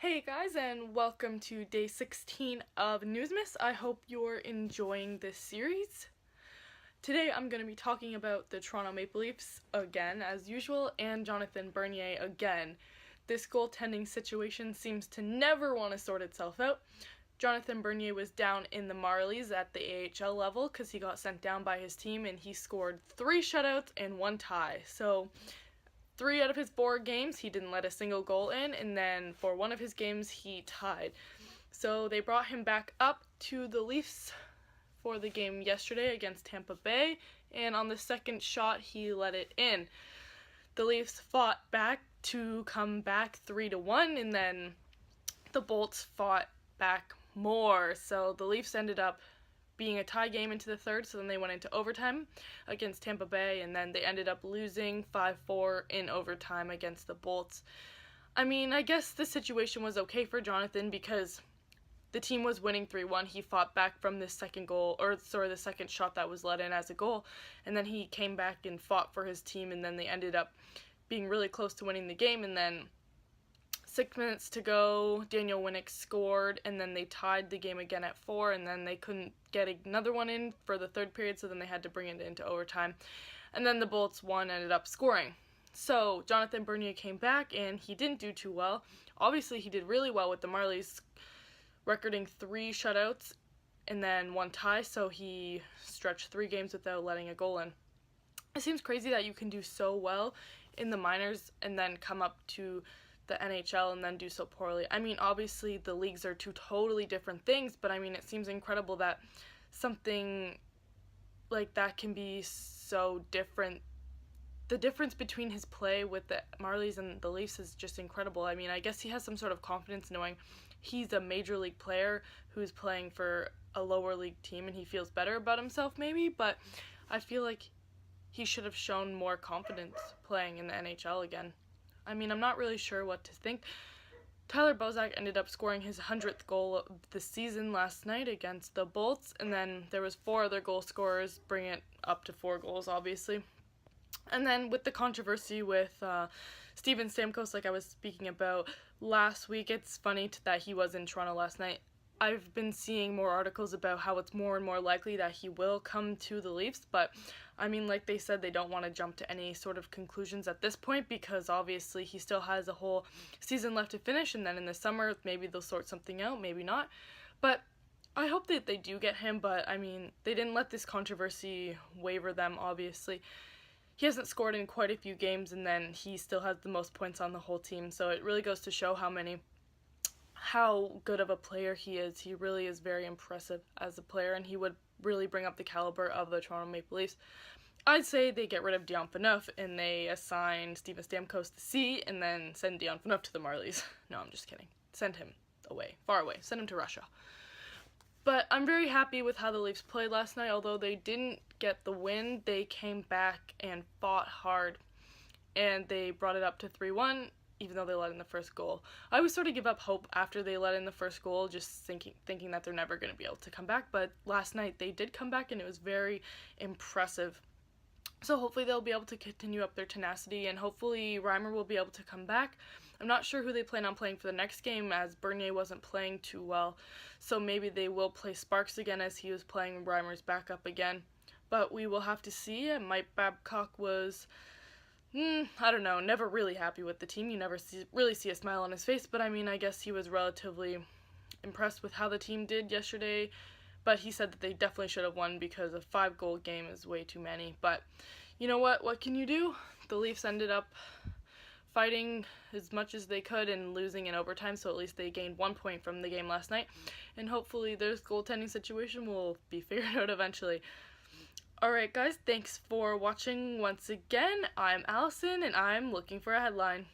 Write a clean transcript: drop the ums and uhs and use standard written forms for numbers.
Hey guys, and welcome to day 16 of Newsmas. I hope you're enjoying this series. Today I'm going to be talking about the Toronto Maple Leafs again, as usual, and Jonathan Bernier again. This goaltending situation seems to never want to sort itself out. Jonathan Bernier was down in the Marlies at the AHL level because he got sent down by his team, and he scored 3 shutouts and 1 tie. So 3 out of his 4 games, he didn't let a single goal in, and then for one of his games, he tied. So they brought him back up to the Leafs for the game yesterday against Tampa Bay, and on the second shot, he let it in. The Leafs fought back to come back 3-1, and then the Bolts fought back more. So the Leafs ended up being a tie game into the third, so then they went into overtime against Tampa Bay, and then they ended up losing 5-4 in overtime against the Bolts. I mean, I guess the situation was okay for Jonathan because the team was winning 3-1. He fought back from the second shot that was let in as a goal, and then he came back and fought for his team, and then they ended up being really close to winning the game, and then 6 minutes to go, Daniel Winnick scored, and then they tied the game again at 4, and then they couldn't get another one in for the third period, so then they had to bring it into overtime. And then the Bolts ended up scoring. So Jonathan Bernier came back, and he didn't do too well. Obviously, he did really well with the Marlies, recording 3 shutouts and then 1 tie, so he stretched 3 games without letting a goal in. It seems crazy that you can do so well in the minors and then come up to the NHL and then do so poorly. I mean, obviously the leagues are 2 totally different things, but I mean, it seems incredible that something like that can be so different. The difference between his play with the Marlies and the Leafs is just incredible. I mean, I guess he has some sort of confidence knowing he's a major league player who's playing for a lower league team, and he feels better about himself maybe, but I feel like he should have shown more confidence playing in the NHL again. I mean, I'm not really sure what to think. Tyler Bozak ended up scoring his 100th goal of the season last night against the Bolts, and then there was 4 other goal scorers, bringing it up to 4 goals, obviously. And then with the controversy with Steven Stamkos, like I was speaking about last week, it's funny that he was in Toronto last night. I've been seeing more articles about how it's more and more likely that he will come to the Leafs, but I mean, like they said, they don't want to jump to any sort of conclusions at this point because obviously he still has a whole season left to finish, and then in the summer maybe they'll sort something out, maybe not. But I hope that they do get him, but I mean, they didn't let this controversy waver them, obviously. He hasn't scored in quite a few games, and then he still has the most points on the whole team, so it really goes to show how good of a player he is. He really is very impressive as a player, and he would really bring up the caliber of the Toronto Maple Leafs. I'd say they get rid of Dion Phaneuf and they assign Steven Stamkos to C and then send Dion Phaneuf to the Marlies. No, I'm just kidding. Send him away, far away. Send him to Russia. But I'm very happy with how the Leafs played last night. Although they didn't get the win, they came back and fought hard, and they brought it up to 3-1. Even though they let in the first goal. I always sort of give up hope after they let in the first goal, just thinking that they're never going to be able to come back. But last night they did come back, and it was very impressive. So hopefully they'll be able to continue up their tenacity, and hopefully Reimer will be able to come back. I'm not sure who they plan on playing for the next game, as Bernier wasn't playing too well. So maybe they will play Sparks again, as he was playing Reimer's backup again. But we will have to see. Mike Babcock was I don't know, never really happy with the team. You never really see a smile on his face, but I mean, I guess he was relatively impressed with how the team did yesterday, but he said that they definitely should have won because a 5-goal game is way too many. But you know what can you do? The Leafs ended up fighting as much as they could and losing in overtime, so at least they gained 1 point from the game last night, and hopefully their goaltending situation will be figured out eventually. Alright guys, thanks for watching once again. I'm Alison, and I'm looking for a headline.